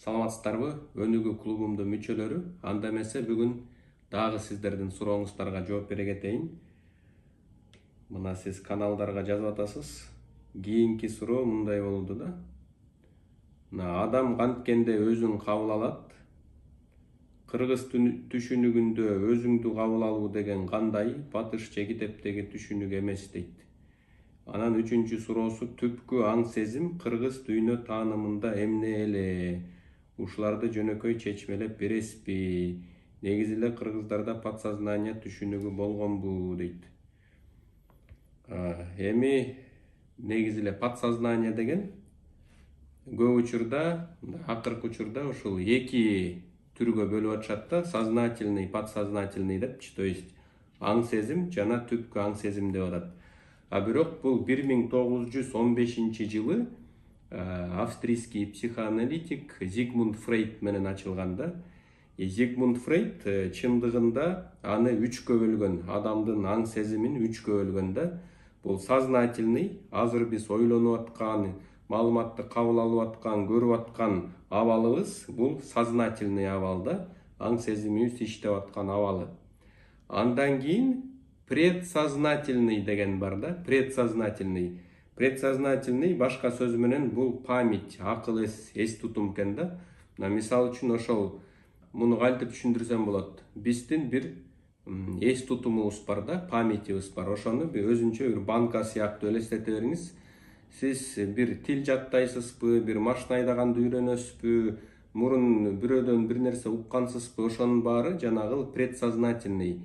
Саламатсыздарбы? Өнүгүү клубумдун мүчөлөрү. Анда эмесе бүгүн дагы сиздердин сурооңуздарга жооп бере кетейин. Мына сиз каналдарга жазып атасыз. Кийинки суроо мындай болду да. Адам канткенде өзүн кабыл алат. Кыргыз түшүнүгүндө өзүңдү кабыл алуу деген кандай? Батыш же китептеги түшүнүк эмес дейт. Анан үчүнчү суроосу түпкү аң сезим кыргыз дүйнө таанымында эмне эле? Ушуларды жөнөкөй чечмелеп бересизби? Негизи эле кыргыздарда подсознание түшүнүгү болгонбу дейт. Эми негизи эле подсознание деген көп учурда, акыркы учурда ушул эки түргө бөлүп атышат да, сознательный, подсознательный депчи, то есть аң сезим жана түпкү аң сезим деп атат. Бирок бул 1915 жылы австрийский психоаналитик Зигмунд Фрейд менен ачылганда. Зигмунд Фрейд чындыгында аны үчкө бөлгөн, адамдын аң сезимин үчкө бөлгөн да. Бул сознательный, азыр биз ойлонуп аткан, маалыматты кабыл алып аткан, көрүп аткан абалыбыз бул сознательный абал да, аң сезимибиз иштеп аткан абалы. Андан кийин предсознательный деген бар да, предсознательный. Предсознательный башка сөз менен бул память, акыл эс тутум экен да. Мисалы үчүн ошол муну кантип түшүндүрсөм болот? Биздин бир эс тутумубуз бар да, памятибиз бар. Ошону өзүнчө бир банка сыяктуу элестете бериңиз. Сиз бир тил жаттайсызбы, бир машина айдаганды үйрөнөсүзбү, мурун бирөөдөн бир нерсе уккансызбы, ошонун баары жанагы предсознательный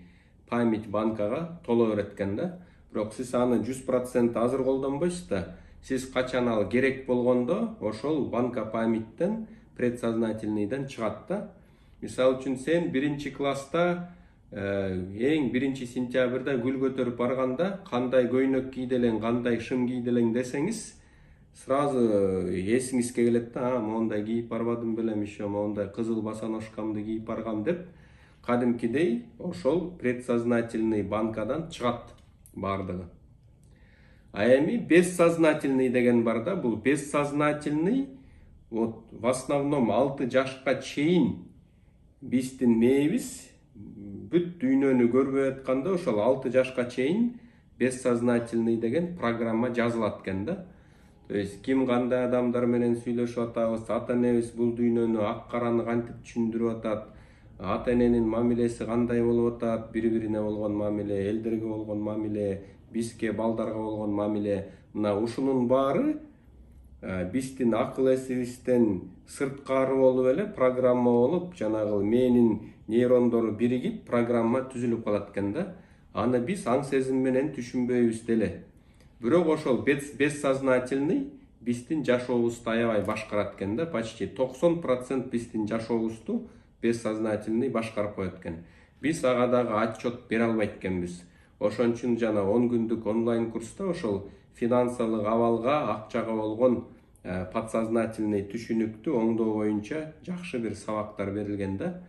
память банкага толо берет экен да. Бирок сиз аны 100% азыр колдонбойсуз да. Сиз качан ал керек болгондо ошол банка памяттен, предсознательныйдан чыгат да. Мисалы үчүн сен 1-класста эң 1-сентябрда гүл көтөрүп барганда кандай көйнөк кийди элең, кандай шым кийди элең десеңиз, сразу эсиңизге келет да, моундай кийип барбадым белем, еще моундай кызыл босоножкамды кийип баргам деп, кадимкидей ошол предсознательный банкадан чыгат бардыгы. Эми бессознательный деген бар да, бул бессознательный вот в основном 6 жашка чейин биздин мээбиз бүт дүйнөнү көрбөй атканда ошол 6 жашка чейин бессознательный деген программа жазылат экен да. То есть ким кандай адамдар менен сүйлөшүп атабыз, ата энебиз бул дүйнөнү ак караны кантип түшүндүрүп атат, ата эненин мамилеси кандай болуп атат, бири-бирине болгон мамиле, элдерге болгон мамиле, бизге балдарга болгон мамиле, мына ушунун баары биздин акыл эсибизден сырткары болуп эле программа болуп, жанагы мээнин нейрондору биригип программа түзүлүп калат экен да. Аны биз аң сезим менен түшүнбөйбүз деле. Бирок ошол бессознательный биздин жашообузду аябай башкарат экен да, почти 90% биздин жашообузду бессознательный башкарып коет экен. Биз ага дагы отчет бере албайт экенбиз. Ошон үчүн жана 10 күндүк онлайн курста ошол финансылык абалга, акчага болгон подсознательный түшүнүктү оңдоо боюнча жакшы бир сабактар берилген да.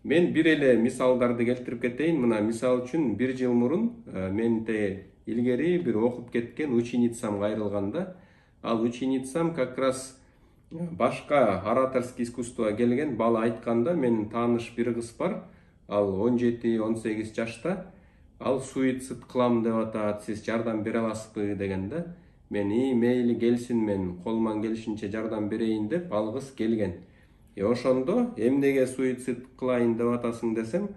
Мен бир эле мисалдарды келтирип кетейин. Мына мисал үчүн 1 жыл мурун менде илгери бир окуп кеткен ученицам кайрылган да. Ал ученицам как раз башка ораторский искусствого келген бала айтканда, менин тааныш бир кыз бар. Ал 17-18 жашта. Ал суицид кылам деп атат, сиз жардам бере аласызбы деген да. Мен мейли келсин, мен колуман келишинче жардам берейин деп ал кыз келген. Ошондо эмнеге суицид кылайын деп атасың десем,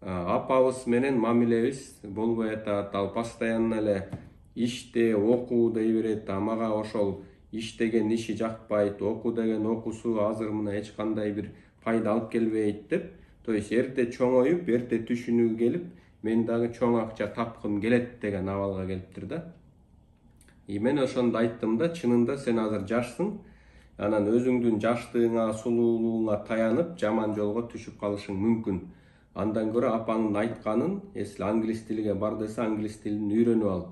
апабыз менен мамилебиз болбой атат, ал постоянно эле иште, окуу дей берет, мага ошол иштеген иши жакпайт, окуу деген окуусу азыр мына эч кандай бир пайда алып келбейт деп. То есть эрте чоңоюп, эрте түшүнүгү келип, мен дагы чоң акча тапкым келет деген абалга келиптир да. Мен ошондо айттым да, чынында сен азыр жашсың, анан өзүңдүн жаштыгыңа, сулуулугуңа таянып, жаман жолго түшүп калышың мүмкүн. Андан көрө апаңдын айтканын, если англис тилиге бар десе, англис тилин үйрөнүп ал.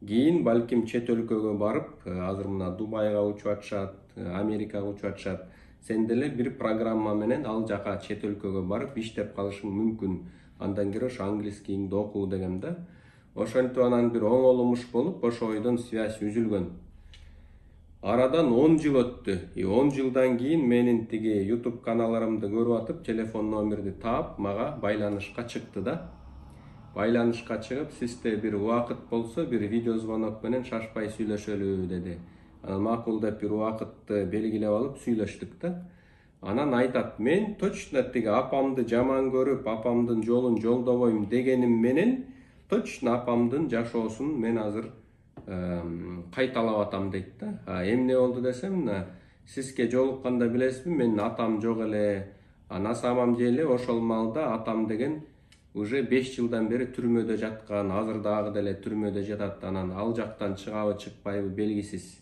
Кийин балким чет өлкөгө барып, азыр мына Дубайга учуп атышат, Америкага учуп атышат. Сен деле бир программа менен ал жака чет өлкөгө барып иштеп калышың мүмкүн. Андан кийин ошо англискийиңди окуу дегем да. Ошентип анан бир оңолумуш болуп, ошо ойдон связь үзүлгөн. Арадан 10 жыл өттү. 10 жылдан кийин менин тиги YouTube каналдарымды көрүп атып, телефон номерди таап, мага байланышка чыкты да. Байланышка чыгып, сизде бир убакыт болсо, бир видео звонок менен шашпай сүйлөшөлү деди. Анан макул деп бир убакытты белгилеп алып сүйлөштүк да. Анан айтат, мен точно тиги апамды жаман көрүп, апамдын жолун жолдобойм дегеним менен, точно апамдын жашоосун мен азыр кайталап атам дейт да. Эмне болду десем, сизге жолукканда билесизби, менин атам жок эле. На самом деле ошол маалда атам деген уже 5 жылдан бери түрмөдө жаткан, азыр дагы деле түрмөдө жатат. Анан ал жактан чыгабы чыкпайбы белгисиз.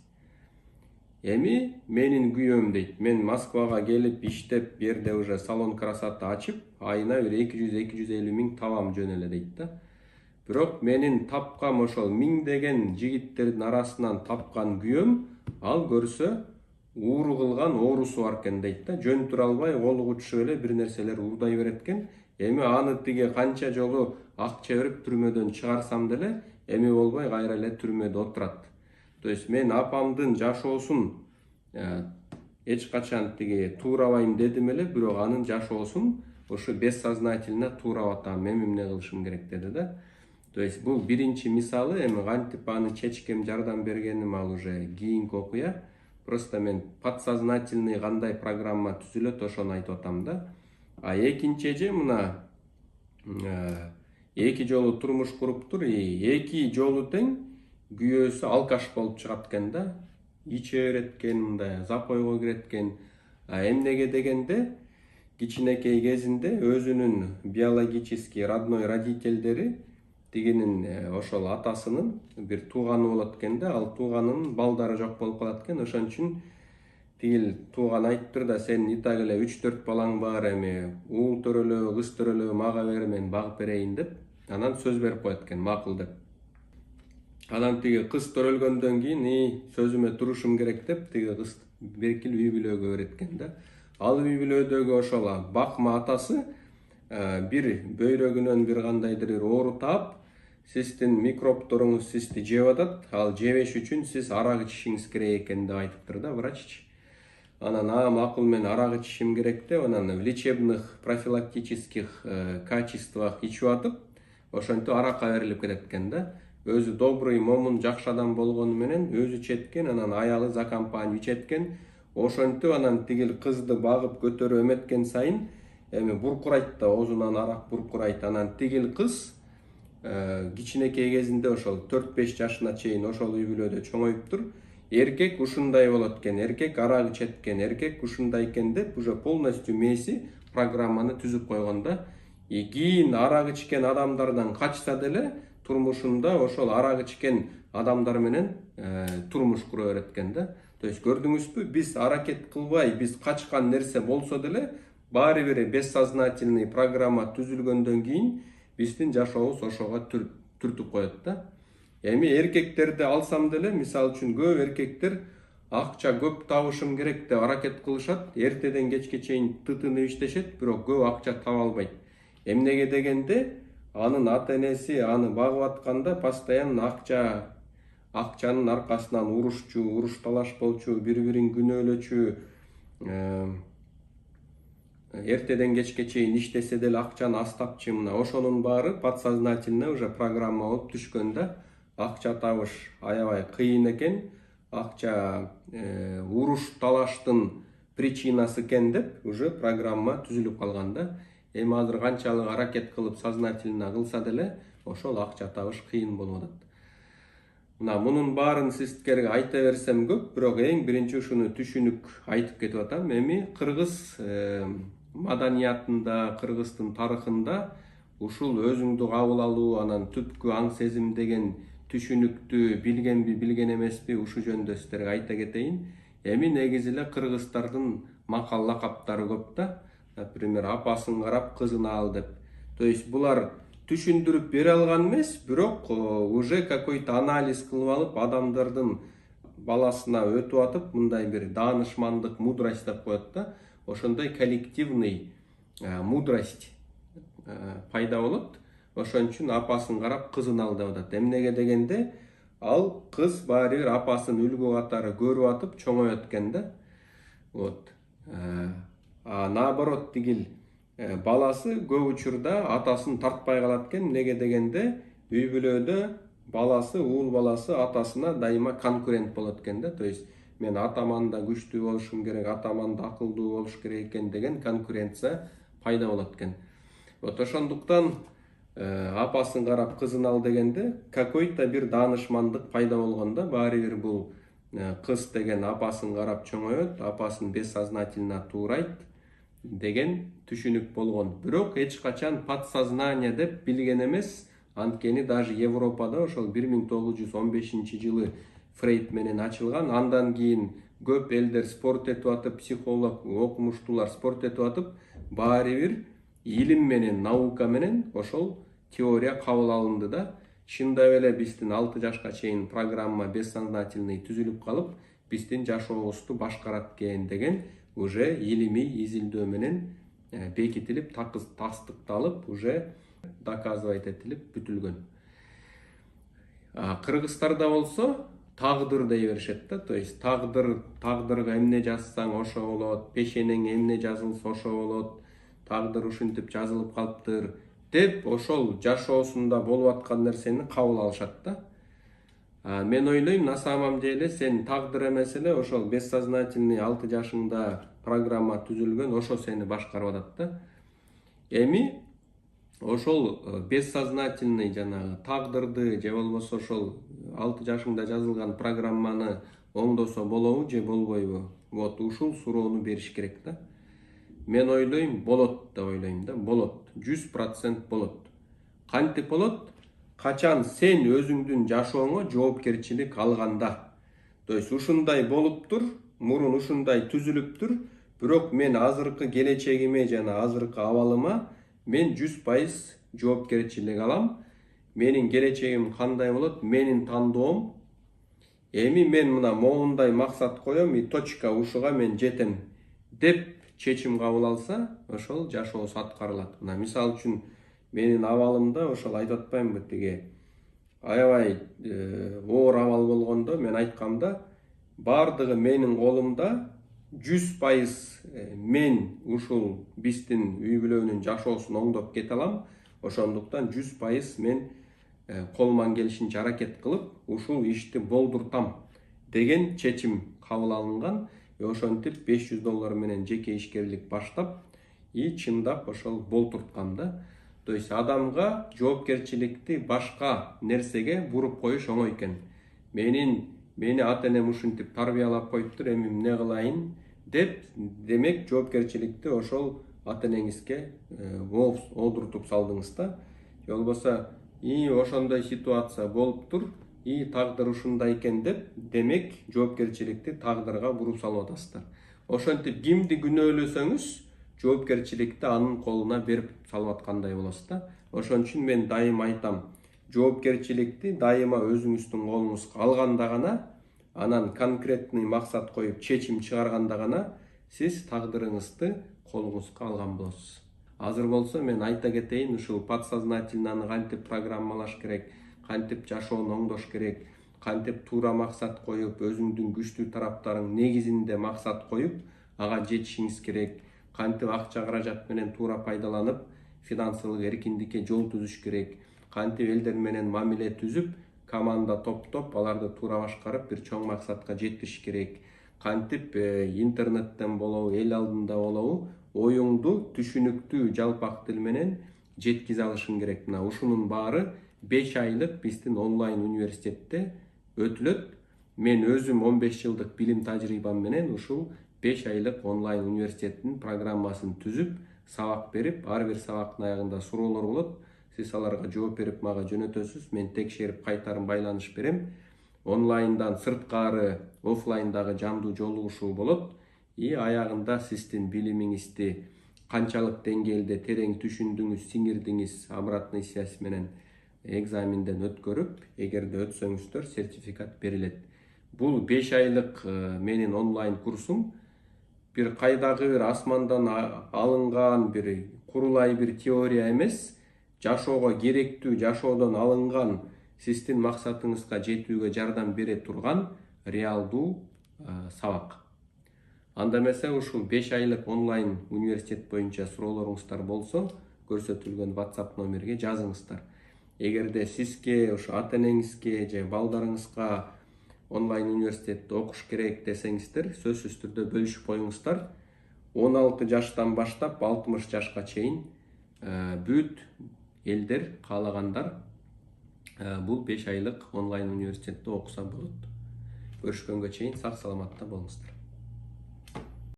Эми менин күйөөм дейт, мен Москвага келип иштеп, берде уже салон красоты ачып, айына бир 200-250 миң табам жөн эле дейт да. Бирок менин тапкам ошол миңдеген жигиттердин арасынан тапкан күйөөм, ал көрсө ууру кылган оорусу бар экен дейт да. Жөн тура албай, колу кучушуп эле бир нерселер уурдай берет экен. Эми аны тиги канча жолу акча берип түрмөдөн чыгарсам деле, эми болбой кайра эле түрмөдө отурат. То есть мен апамдын жашоосун эч качан тиги туурабайм дедим эле, бирок анын жашоосун ушу бессознательно туурап атам, эми эмне кылышым керек деди да. То есть бул биринчи мисалы, эми кантип аны чечкем жардам бергеним ал уже кийинки окуя. Просто мен подсознательный кандай программа түзүлөт ошону айтып атам да. Экинчи эже мына 2 жолу турмуш куруптур, 2 жолу тең күйөөсү алкаш болуп чыгат экен да. Иче берет экен, мындай запойго кирет экен. Эмнеге дегенде, кичинекей кезинде өзүнүн биологический родной родительдери тигинин ошол атасынын бир тууганы болот экен да. Ал тууганынын балдары жок болуп калат экен. Ошон үчүн тигил тууган айтыптыр да, сен и так эле 3-4 балаң бар, эми уул төрөлө, кыз төрөлө, мага бер, мен багып берейин деп. Анан сөз берип коет экен, макул деп. Анан тиги кыз төрөлгөндөн кийин, сөзүмө турушум керек деп, тиги кыз беркил үй бүлөгө берет экен да. Ал үй бүлөдөгү ошол бакма атасы бир бөйрөгүнөн бир кандайдыр бир оору таап, сиздин микробторуңуз сизди жеп атат, ал жебеш үчүн сиз арак ичишиңиз керек экен деп айтыптыр да враччы. Анан макул, мен арак ичишим керек деп, анан в лечебных профилактических качествах ичип атып, ошентип аракка берилип кетет экен да. Өзү добрый, момун, жакшы адам болгону менен өзү ичеткен, анан аялы за компанию ичеткен. Ошентип анан тигил кызды багып көтөрүп эметкен сайын эми буркурайт да, оозунан арак буркурайт. Анан тигил кыз кичинекей кезинде ошол 4-5 жашына чейин ошол үй бүлөдө чоңоюптур. Эркек ушундай болот экен, эркек арак ичет экен, эркек ушундай экен деп уже полностью мээси программаны түзүп койгон да. Кийин арак ичкен адамдардан качса деле турмушунда ошол арак ичкен адамдар менен турмуш кура берет экен да. То есть көрдүңүзбү, биз аракет кылбай, биз качкан нерсе болсо деле, баары бир бессознательный программа түзүлгөндөн кийин биздин жашообуз ошого түртүп коет да. Эми эркектерди алсам деле, мисалы үчүн көп эркектер акча көп табышым керек деп аракет кылышат, эртеден кечке чейин тытынып иштешет, бирок көп акча таба албайт. Эмнеге дегенде, анын ата-энеси аны багып атканда постоянно акчанын аркасынан уруш талаш болчу, бири-бирин күнөөлөчү, эртеден кечке чейин иштесе деле акчаны аз тапчу. Мына ошонун баары подсознательно уже программа болуп түшкөн да. Акча табыш аябай кыйын экен, акча уруш талаштын причинасы экен деп уже программа түзүлүп калган да. Эми азыр канчалык аракет кылып сознательно кылса деле, ошол акча табыш кыйын болуп атат. Мына мунун баарын сиздерге айта берсем көп, бирок эң биринчи ушуну түшүнүк айтып кетип атам. Эми кыргыз маданиятында, кыргыздын тарыхында ушул өзүңдү кабыл алуу, анан түпкү аң сезим деген түшүнүктү билгенби, билген эмеспи, ушу жөнүндө сиздерге айта кетейин. Эми негизи эле кыргыздардын макал лакаптары көп да. Например, апасын карап кызын ал деп. То есть булар түшүндүрүп бере алган эмес, бирок уже какой-то анализ кылып алып, адамдардын баласына өтүп атып, мындай бир даанышмандык, мудрость деп коет да. Ошондой коллективный мудрость пайда болот. Ошон үчүн апасын карап кызын ал деп атат. Эмнеге дегенде, ал кыз баары бир апасын үлгү катары көрүп атып чоңойот экен да. Вот. А наоборот тигил баласы көп учурда атасын тартпай калат экен. Эмнеге дегенде үй бүлөдө баласы, уул баласы атасына дайыма конкурент болот экен да. То есть мен атаман да күчтүү болушум керек, атаман да акылдуу болуш керек экен деген конкуренция пайда болот экен. Вот ошондуктан апасын карап кызын ал дегенде какой-то бир даанышмандык пайда болгондо баары бир бул кыз деген апасын карап чоңойот, апасын бессознательно туурайт деген түшүнүк болгон. Бирок эч качан подсознание деп билген эмес. Анткени даже Европада ошол 1915-жылы Фрейд менен ачылган. Андан кийин көп элдер спорт этип атып, психолог, окумуштуулар спорт этип атып, баары бир илим менен, наука менен ошол теория кабыл алынды да. Чындап эле биздин 6 жашка чейин программа бессознательный түзүлүп калып, биздин жашообузду башкарат экен деген уже илимий изилдөө менен бекитилип, тастыкталып, уже доказывать этилип бүтүлгөн. Кыргыздарда болсо тагдыр дей беришет да. То есть тагдырга эмне жазсаң ошо болот, пешенеңе эмне жазылса ошо болот, тагдыр ушинтип жазылып калыптыр деп ошол жашоосунда болуп аткан нерсени кабыл алышат да. Мен ойлойм, на самом деле сен тагдыр эмес эле ошол бессознательный 6 жашыңда программа түзүлгөн, ошо сени башкарып атат да. Эми ошол бессознательный жанагы тагдырды же болбосо ошол 6 жашыңда жазылган программаны оңдосо болобу же болбойбу? Вот ушул суроону бериш керек да. Мен ойлойм, болот деп ойлойм да, болот. 100% болот. Кантип болот? Качан сен өзүңдүн жашооңо жоопкерчилик алганда. То есть ушундай болуптур, мурун ушундай түзүлүптүр, бирок мен азыркы келечегиме жана азыркы абалыма мен 100% жоопкерчилик алам. Менин келечегим кандай болот? Менин тандоом. Эми мен мына моундай максат коем, точка ушуга мен жетем деп чечим кабыл алса, ошол жашоосу аткарылат. Мына мисалы үчүн менин абалымда ошол айтып атпаймынбы, тиги аябай оор абал болгондо мен айткамда, бардыгы менин колумда, 100% мен ушул биздин үй бүлөнүн жашоосун оңдоп кете алам. Ошондуктан 100% мен колуман келишинче аракет кылып ушул ишти болдуртам деген чечим кабыл алынган. Ошентип $500 менен жеке ишкерлик баштап, чындап ошол болтурткан да. То есть адамга жоопкерчиликти башка нерсеге буруп коюш оңой экен. Мени ата-энем ушинтип тарбиялап коюптур, эми эмне кылайын деп, демек жоопкерчиликти ошол ата-энеңизге оодуртуп салдыңыз да. Же болбосо ошондой ситуация болуптур, тагдыр ушундай экен деп, демек жоопкерчиликти тагдырга буруп салып атасыздар. Ошентип кимди күнөөлөсөңүз, жоопкерчиликти анын колуна берип салып аткандай болосуз да. Ошон үчүн мен дайыма айтам, жоопкерчиликти дайыма өзүңүздүн колуңузга алганда гана, анан конкретный максат коюп чечим чыгарганда гана сиз тагдырыңызды колуңузга алган болосуз. Азыр болсо мен айта кетейин, ушул подсознательныйны кантип программалаш керек, кантип жашоону оңдош керек, кантип туура максат коюп, өзүңдүн күчтүү тараптарың негизинде максат коюп, ага жетишиңиз керек, кантип акча каражат менен туура пайдаланып, финансылык эркиндикке жол түзүш керек, кантип элдер менен мамиле түзүп, команда топтоп, аларды туура башкарып, бир чоң максатка жетиш керек, кантип интернеттен болобу, эл алдында болобу, оюңду түшүнүктүү жалпак тил менен жеткизе алышың керек. Мына ушунун баары 5 айлык биздин онлайн университетте өтүлөт. Мен өзүм 15 жылдык билим тажрыйбам менен ушул 5 айлык онлайн университеттин программасын түзүп, сабак берип, ар бир сабактын аягында суроолор болот. Сиз аларга жооп берип мага жөнөтөсүз, мен текшерип кайтарым байланыш берем. Онлайндан сырткары, офлайндагы жандуу жолугушуу болот. Аягында сиздин билимиңизди канчалык деңгээлде терең түшүндүңүз, сиңирдиңиз, обратный связь менен экзаменден өткөрүп, эгерде өтсөңүздөр сертификат берилет. Бул 5 айлык менин онлайн курсум бир кайдагы бир асмандан алынган курулай бир теория эмес, жашоого керектүү, жашоодон алынган сиздин максатыңызга жетүүгө жардам бере турган реалдуу сабак. Анда эмесе ушул 5 айлык онлайн университет боюнча суроолоруңуздар болсо, көрсөтүлгөн WhatsApp номерге жазыңыздар. Эгерде сизге, ушу ата-энеңизге же балдарыңызга онлайн университетте окуш керек десеңиздер, сөзсүз түрдө бөлүшүп коюңуздар. 16 жаштан баштап 60 жашка чейин бүт элдер каалагандар бул 5 айлык онлайн университетте окуса болот. Көрүшкөнгө чейин сак саламатта болуңуздар.